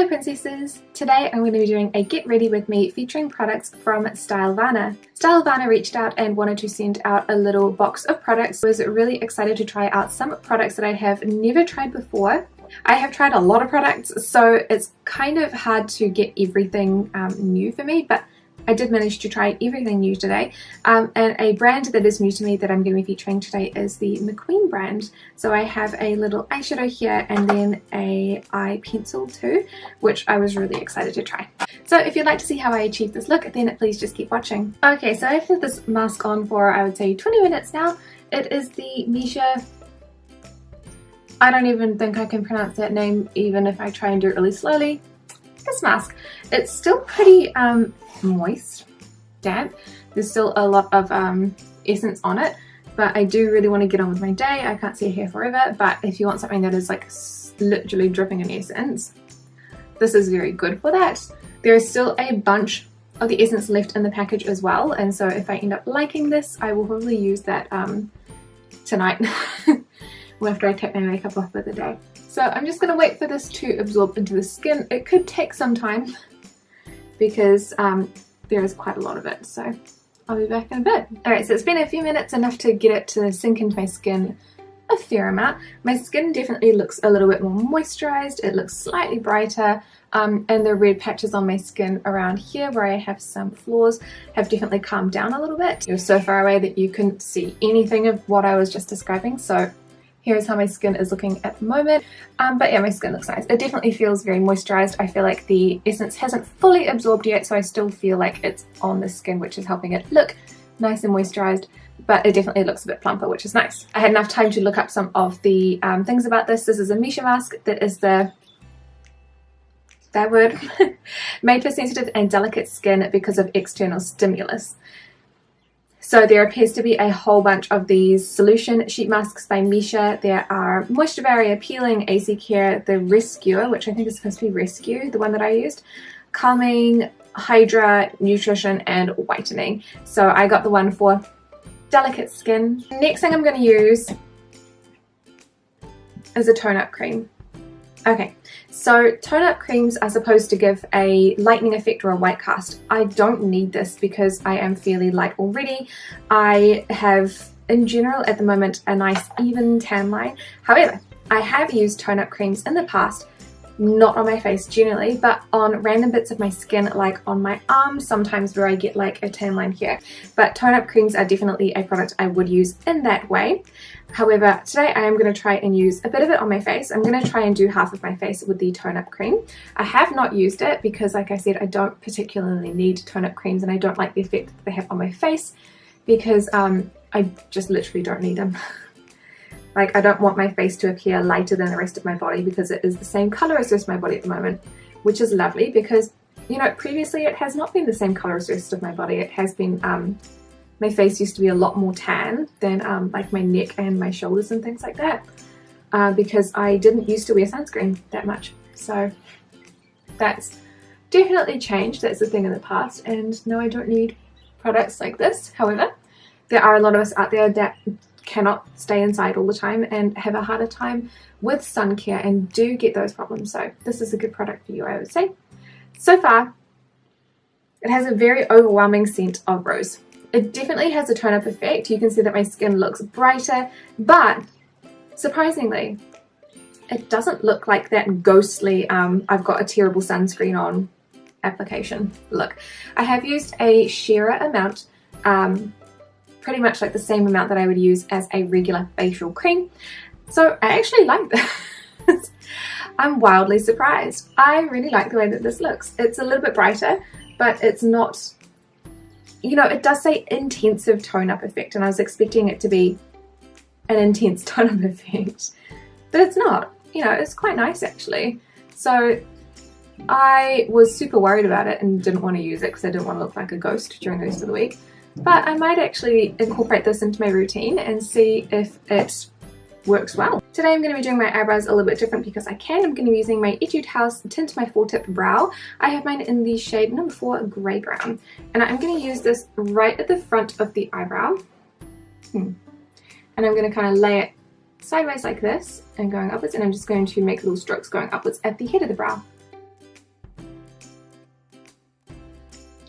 Hello princesses! Today I'm going to be doing a get ready with me featuring products from Stylevana. Stylevana reached out and wanted to send out a little box of products. I was really excited to try out some products that I have never tried before. I have tried a lot of products, so it's kind of hard to get everything new for me, but I did manage to try everything new today, and a brand that is new to me that I'm going to be featuring today is the MACQUEEN brand. So I have a little eyeshadow here and then a eye pencil too, which I was really excited to try. So if you'd like to see how I achieve this look, then please just keep watching. Okay, so I've had this mask on for I would say 20 minutes now. It is the MISSHA. I don't even think I can pronounce that name even if I try and do it really slowly. This mask. It's still pretty moist, damp. There's still a lot of essence on it, but I do really want to get on with my day. I can't stay here forever, but if you want something that is like literally dripping in essence, this is very good for that. There is still a bunch of the essence left in the package as well, and so if I end up liking this, I will probably use that tonight after I take my makeup off for the day. So I'm just going to wait for this to absorb into the skin. It could take some time because there is quite a lot of it, so I'll be back in a bit. Alright, so it's been a few minutes, enough to get it to sink into my skin a fair amount. My skin definitely looks a little bit more moisturized, it looks slightly brighter, and the red patches on my skin around here where I have some flaws have definitely calmed down a little bit. You're so far away that you couldn't see anything of what I was just describing, so here's how my skin is looking at the moment. But yeah, my skin looks nice. It definitely feels very moisturized. I feel like the essence hasn't fully absorbed yet, so I still feel like it's on the skin, which is helping it look nice and moisturized, but it definitely looks a bit plumper, which is nice. I had enough time to look up some of the things about this. This is a MISSHA mask that is made for sensitive and delicate skin because of external stimulus. So there appears to be a whole bunch of these solution sheet masks by MISSHA. There are Moisture Barrier, Peeling, AC Care, the Rescue, which I think is supposed to be Rescue, the one that I used, Calming, Hydra, Nutrition, and Whitening. So I got the one for delicate skin. Next thing I'm going to use is a tone-up cream. Okay, so tone-up creams are supposed to give a lightening effect or a white cast. I don't need this because I am fairly light already. I have, in general, at the moment, a nice even tan line. However, I have used tone-up creams in the past, not on my face generally, but on random bits of my skin, like on my arms, sometimes where I get like a tan line here. But tone-up creams are definitely a product I would use in that way. However, today I am going to try and use a bit of it on my face. I'm going to try and do half of my face with the tone-up cream. I have not used it because, like I said, I don't particularly need tone-up creams and I don't like the effect that they have on my face because I just literally don't need them. Like, I don't want my face to appear lighter than the rest of my body because it is the same colour as the rest of my body at the moment, which is lovely because, you know, previously it has not been the same colour as the rest of my body. It has been, my face used to be a lot more tan than like my neck and my shoulders and things like that because I didn't used to wear sunscreen that much. So that's definitely changed. That's the thing in the past, and no, I don't need products like this. However, there are a lot of us out there that cannot stay inside all the time and have a harder time with sun care and do get those problems, so this is a good product for you, I would say. So far, it has a very overwhelming scent of rose. It definitely has a tone-up effect. You can see that my skin looks brighter, but surprisingly, it doesn't look like that ghostly, I've got a terrible sunscreen on application look. I have used a sheerer amount, pretty much like the same amount that I would use as a regular facial cream. So I actually like this. I'm wildly surprised. I really like the way that this looks. It's a little bit brighter, but it's not, you know, it does say intensive tone-up effect, and I was expecting it to be an intense tone-up effect, but it's not. You know, it's quite nice actually. So I was super worried about it and didn't want to use it because I didn't want to look like a ghost during the rest of the week. But I might actually incorporate this into my routine and see if it works well. Today I'm going to be doing my eyebrows a little bit different because I can. I'm going to be using my Etude House Tint My Full Tip Brow. I have mine in the shade number 4 Grey Brown. And I'm going to use this right at the front of the eyebrow. And I'm going to kind of lay it sideways like this and going upwards, and I'm just going to make little strokes going upwards at the head of the brow.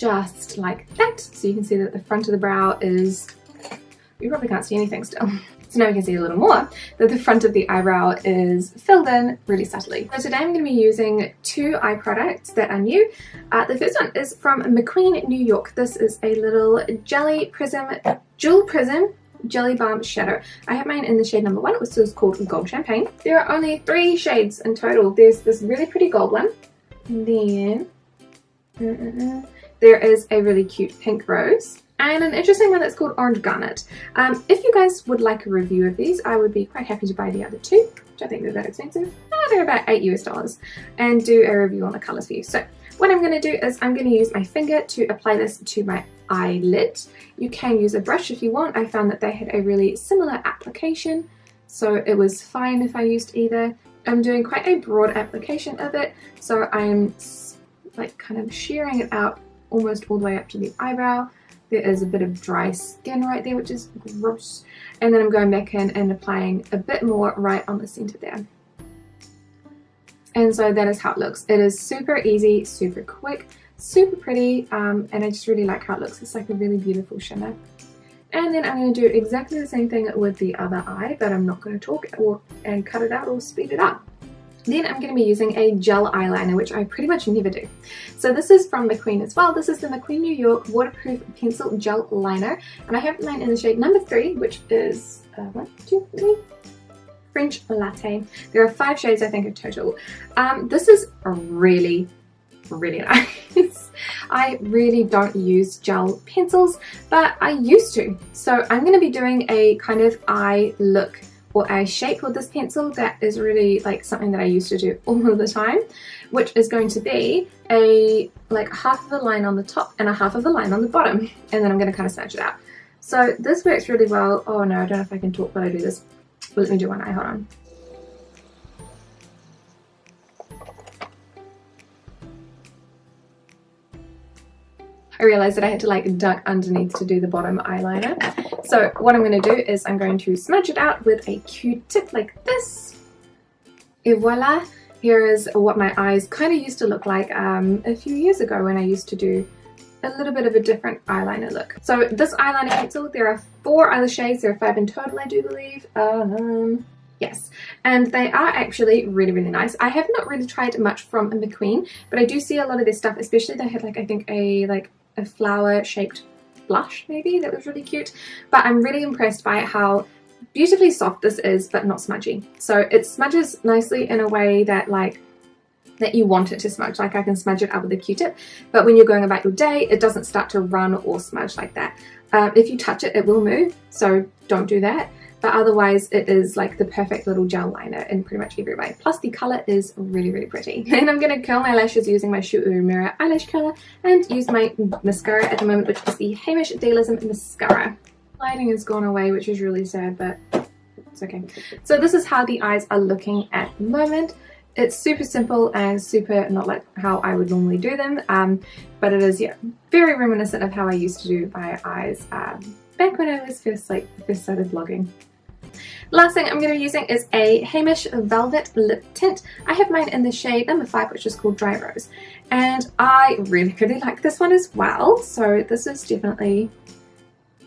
just like that. So you can see that the front of the brow is, you probably can't see anything still. So now we can see a little more that the front of the eyebrow is filled in really subtly. So today I'm going to be using two eye products that are new. The first one is from MACQUEEN New York. This is a little Jewel Prism Jelly Balm Shadow. I have mine in the shade number 1, which is called Gold Champagne. There are only 3 shades in total. There's this really pretty gold one, and then there is a really cute pink rose, and an interesting one that's called Orange Garnet. If you guys would like a review of these, I would be quite happy to buy the other 2, which I think they're that expensive. They're about $8 US, and do a review on the colours for you. So what I'm going to do is I'm going to use my finger to apply this to my eyelid. You can use a brush if you want. I found that they had a really similar application, so it was fine if I used either. I'm doing quite a broad application of it, so I'm like kind of shearing it out almost all the way up to the eyebrow. There is a bit of dry skin right there, which is gross. And then I'm going back in and applying a bit more right on the center there. And so that is how it looks. It is super easy, super quick, super pretty, and I just really like how it looks. It's like a really beautiful shimmer. And then I'm going to do exactly the same thing with the other eye, but I'm not going to talk and cut it out or speed it up. Then I'm going to be using a gel eyeliner, which I pretty much never do. So this is from MACQUEEN as well. This is the MACQUEEN New York Waterproof Pencil Gel Liner, and I have mine in the shade number 3, which is 1, 2, 3. French Latte. There are 5 shades I think in total. This is really nice. I really don't use gel pencils, but I used to. So I'm going to be doing a kind of eye look or eye shape with this pencil. That is really like something that I used to do all of the time, which is going to be a like half of a line on the top and a half of a line on the bottom, and then I'm going to kind of smudge it out. So this works really well. Oh no, I don't know if I can talk while I do this. Well, let me do one eye, hold on. I realized that I had to like duck underneath to do the bottom eyeliner. So what I'm going to do is I'm going to smudge it out with a Q-tip like this. Et voila! Here is what my eyes kind of used to look like a few years ago when I used to do a little bit of a different eyeliner look. So this eyeliner pencil, there are 4 other shades. There are 5 in total, I do believe. Yes, and they are actually really nice. I have not really tried much from MACQUEEN, but I do see a lot of their stuff, especially they had like I think a flower shaped blush maybe that was really cute. But I'm really impressed by how beautifully soft this is, but not smudgy. So it smudges nicely in a way that that you want it to smudge. Like I can smudge it up with a Q-tip, but when you're going about your day, it doesn't start to run or smudge like that. If you touch it, it will move, so don't do that. But otherwise, it is like the perfect little gel liner in pretty much every way. Plus the colour is really pretty. And I'm going to curl my lashes using my Uemura eyelash curler and use my mascara at the moment, which is the Heimish Dailism mascara. Lighting has gone away, which is really sad, but it's okay. So this is how the eyes are looking at the moment. It's super simple and super not like how I would normally do them, but it is, yeah, very reminiscent of how I used to do my eyes back when I was first started vlogging. Last thing I'm going to be using is a Heimish Velvet Lip Tint. I have mine in the shade number 5, which is called Dry Rose, and I really like this one as well. So this is definitely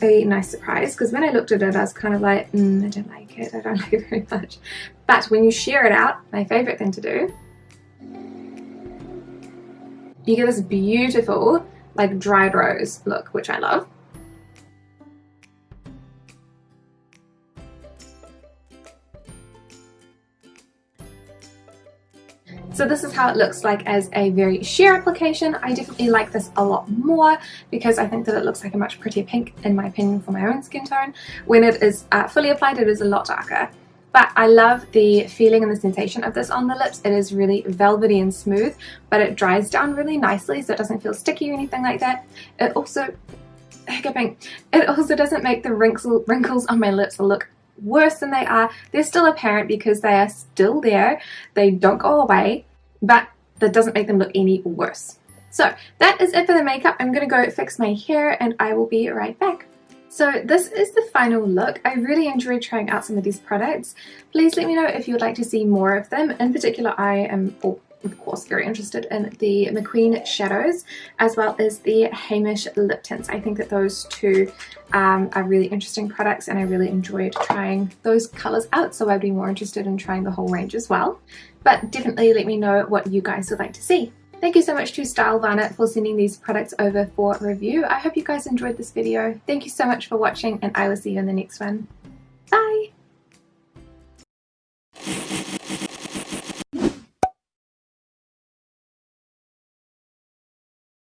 a nice surprise, because when I looked at it I was kind of like, I don't like it, I don't like it very much. But when you shear it out, my favourite thing to do, you get this beautiful like dried rose look, which I love. So this is how it looks like as a very sheer application. I definitely like this a lot more because I think that it looks like a much prettier pink, in my opinion, for my own skin tone. When it is fully applied, it is a lot darker. But I love the feeling and the sensation of this on the lips. It is really velvety and smooth, but it dries down really nicely, so it doesn't feel sticky or anything like that. It also, it also doesn't make the wrinkles on my lips look worse than they are. They're still apparent because they are still there. They don't go away, but that doesn't make them look any worse. So that is it for the makeup. I'm going to go fix my hair and I will be right back. So this is the final look. I really enjoyed trying out some of these products. Please let me know if you would like to see more of them. In particular, of course very interested in the MACQUEEN shadows as well as the Heimish lip tints. I think that those two are really interesting products, and I really enjoyed trying those colours out, so I'd be more interested in trying the whole range as well. But definitely let me know what you guys would like to see. Thank you so much to Stylevana for sending these products over for review. I hope you guys enjoyed this video. Thank you so much for watching, and I will see you in the next one. Bye!